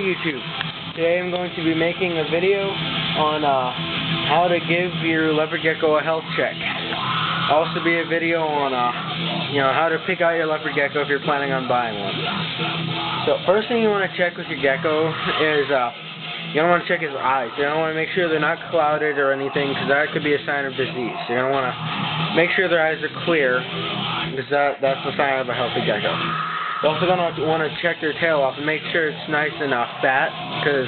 YouTube. Today I'm going to be making a video on how to give your leopard gecko a health check. Also be a video on how to pick out your leopard gecko if you're planning on buying one. So first thing you want to check with your gecko is you don't want to check his eyes. You don't want to make sure they're not clouded or anything, because that could be a sign of disease. You're going to want to make sure their eyes are clear, because that's the sign of a healthy gecko. You're also going to want to check their tail off and make sure it's nice and fat, because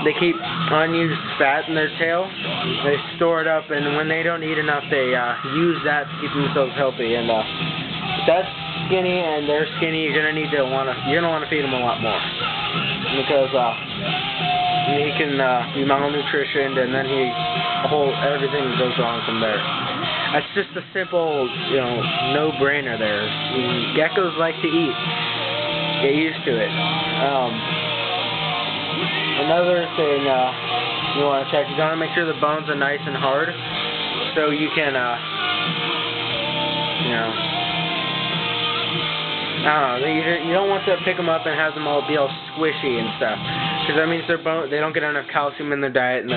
they keep unused fat in their tail. They store it up, and when they don't eat enough, they use that to keep themselves healthy. And if that's skinny and they're skinny, you're going to want to feed them a lot more, because he can be malnutritioned, and then everything goes wrong from there. That's just a simple, no-brainer there. Geckos like to eat. Get used to it. Another thing you want to check, you got to make sure the bones are nice and hard, so you can, I don't know, you don't want to pick them up and have them all be all squishy and stuff, because that means they don't get enough calcium in their diet, and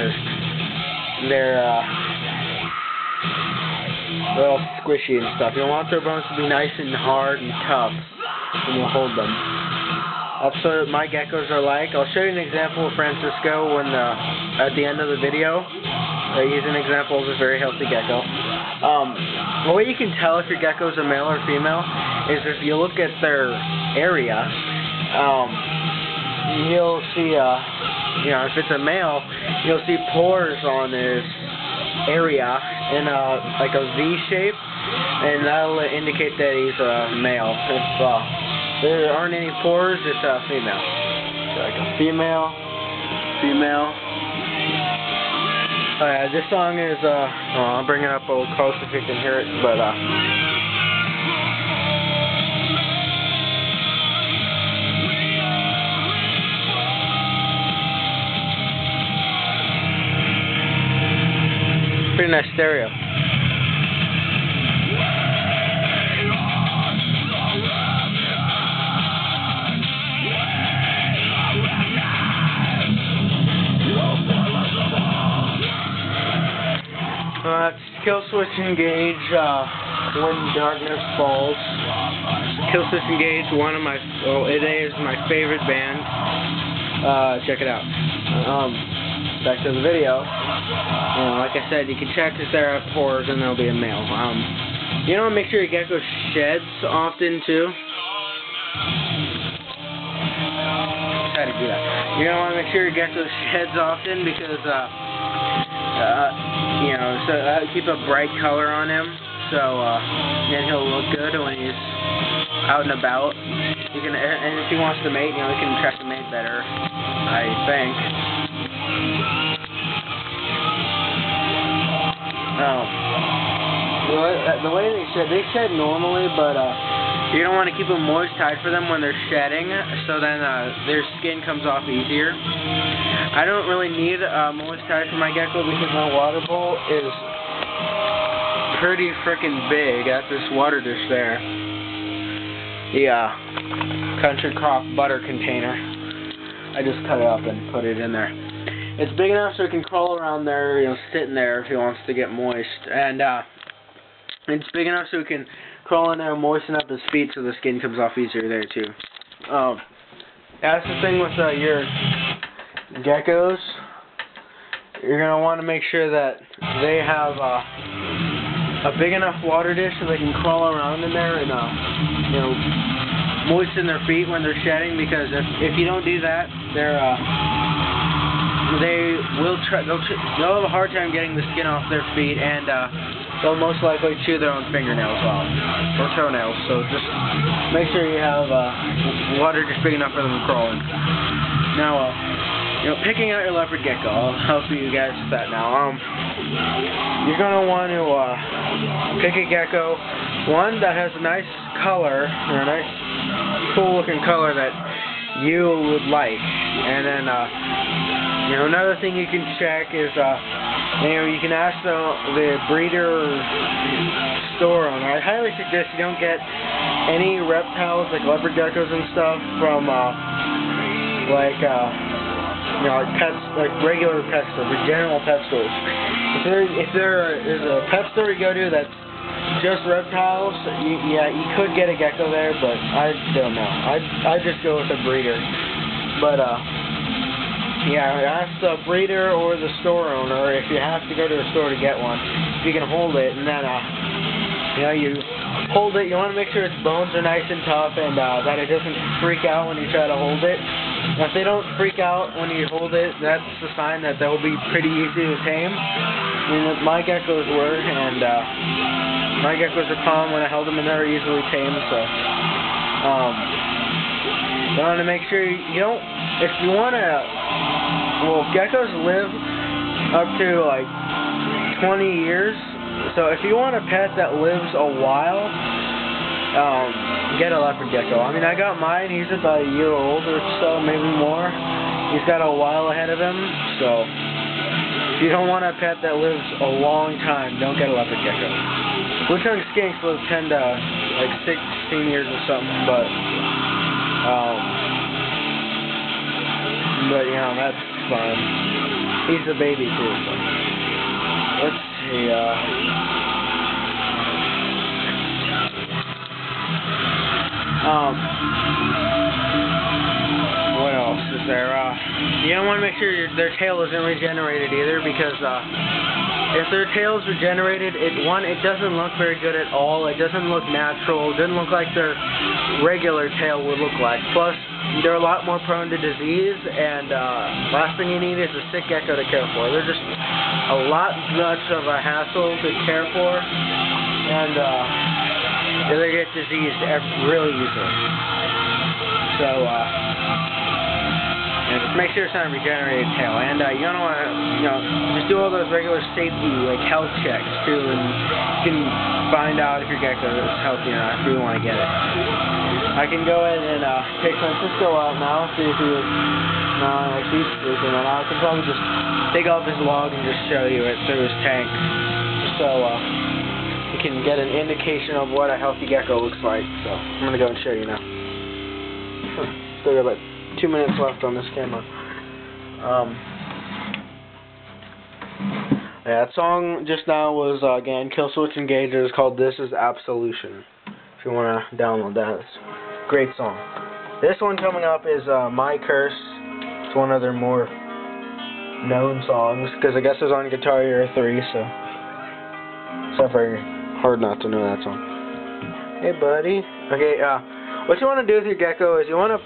they're all squishy and stuff. You want their bones to be nice and hard and tough when you hold them. That's what my geckos are like. I'll show you an example of Francisco at the end of the video. He's an example of a very healthy gecko. The way you can tell if your gecko is a male or female is if you look at their area. You'll see, if it's a male, you'll see pores on his area in like a V shape, and that'll indicate that he's a male. If there aren't any pores, it's a female. So like a female. Oh yeah, this song is I'll bring it up a little close if you can hear it, but pretty nice stereo. That's Kill Switch Engage, When Darkness Falls. Kill Switch Engage, it is my favorite band. Check it out. Back to the video. Like I said, you can check if there are pores, and there'll be a male. You want to make sure your gecko sheds often too. Try to do that. You want to make sure your gecko sheds often, because so keep a bright color on him, so then he'll look good when he's out and about. And if he wants to mate, he can attract a mate better, I think. The way they shed normally, but you don't want to keep them moist-tied for them when they're shedding, so then their skin comes off easier. I don't really need moist-tied for my gecko, because my water bowl is pretty freaking big. Got this water dish there, the Country Crock butter container. I just cut it up and put it in there. It's big enough so it can crawl around there, sitting there if he wants to get moist, and it's big enough so it can crawl in there and moisten up his feet so the skin comes off easier there too. That's the thing with your geckos. You're going to want to make sure that they have a big enough water dish so they can crawl around in there and moisten their feet when they're shedding, because if you don't do that, they'll have a hard time getting the skin off their feet, and they'll most likely chew their own fingernails off, or toenails. So just make sure you have water just big enough for them to crawl in. Now, picking out your leopard gecko, I'll help you guys with that now. You're going to want to pick a gecko, one that has a nice color, or a nice cool looking color that you would like. And then another thing you can check is you can ask the breeder or store owner. I highly suggest you don't get any reptiles like leopard geckos and stuff from like you know, like pets, like regular pet stores, like general pet stores. If there is a pet store you go to that's just reptiles, yeah, you could get a gecko there, but I don't know. I'd just go with a breeder. But yeah, ask the breeder or the store owner if you have to go to a store to get one, if you can hold it, and then you know, you hold it. You want to make sure its bones are nice and tough, and that it doesn't freak out when you try to hold it. Now, if they don't freak out when you hold it, that's a sign that they'll be pretty easy to tame. I mean, my geckos were, and my geckos are calm when I held them, and they were easily tamed. So, you want to make sure you don't. If you want to, well, geckos live up to like 20 years. So if you want a pet that lives a while, get a leopard gecko. I mean, I got mine. He's about a year old or so, maybe more. He's got a while ahead of him. So if you don't want a pet that lives a long time, don't get a leopard gecko. Blue-tongued skinks live 10 to like 16 years or something, but you know, that's fun. He's a baby too. So. Let's see. What else is there? You don't want to make sure their tail isn't regenerated either, because if their tail is regenerated, it doesn't look very good at all. It doesn't look natural. It doesn't look like their regular tail would look like. Plus, they're a lot more prone to disease, and last thing you need is a sick gecko to care for. They're just a lot much of a hassle to care for, and they get diseased really easily. So, just make sure it's not a regenerated tail, and you don't want to, you know, just do all those regular safety, like health checks too, and you can find out if your gecko is healthy or not if you want to get it. I can go ahead and take Francisco out now, see if he's sleeping, and I can probably just take off his log and just show you it through his tank, so you can get an indication of what a healthy gecko looks like. So I'm gonna go and show you now. Still got about 2 minutes left on this camera. Yeah, that song just now was again Kill Switch Engage. It was called "This Is Absolution." If you want to download that, it's a great song. This one coming up is My Curse. It's one of their more known songs, because I guess it was on Guitar Hero 3, so it's not very hard not to know that song. Hey, buddy. Okay, what you want to do with your gecko is you want to,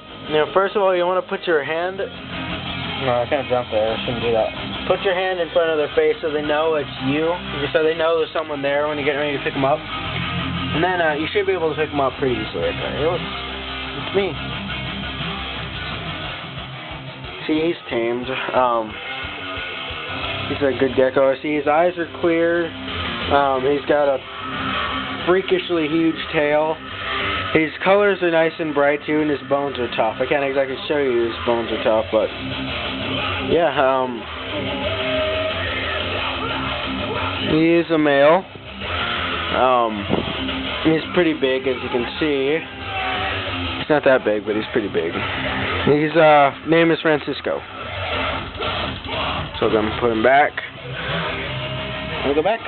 first of all, you want to put your hand. No, I kind of jumped there. I shouldn't do that. Put your hand in front of their face so they know it's you, so they know there's someone there when you get ready to pick them up. And then you should be able to pick them up pretty easily right there. It's me. See, he's tamed. He's a good gecko. See, his eyes are clear. He's got a freakishly huge tail. His colors are nice and bright too, and his bones are tough. I can't exactly show you his bones are tough, but yeah, he is a male. He's pretty big, as you can see. He's not that big, but he's pretty big. His name is Francisco. So I'm gonna put him back. Wanna go back?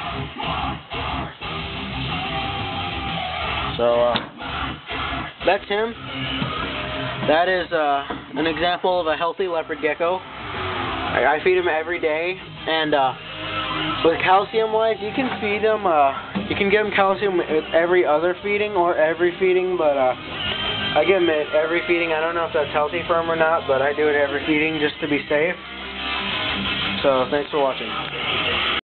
So that's him. That is an example of a healthy leopard gecko. I feed him every day, and with calcium-wise, you can feed him. You can give him calcium with every other feeding or every feeding, but I give him it every feeding. I don't know if that's healthy for him or not, but I do it every feeding just to be safe. So thanks for watching.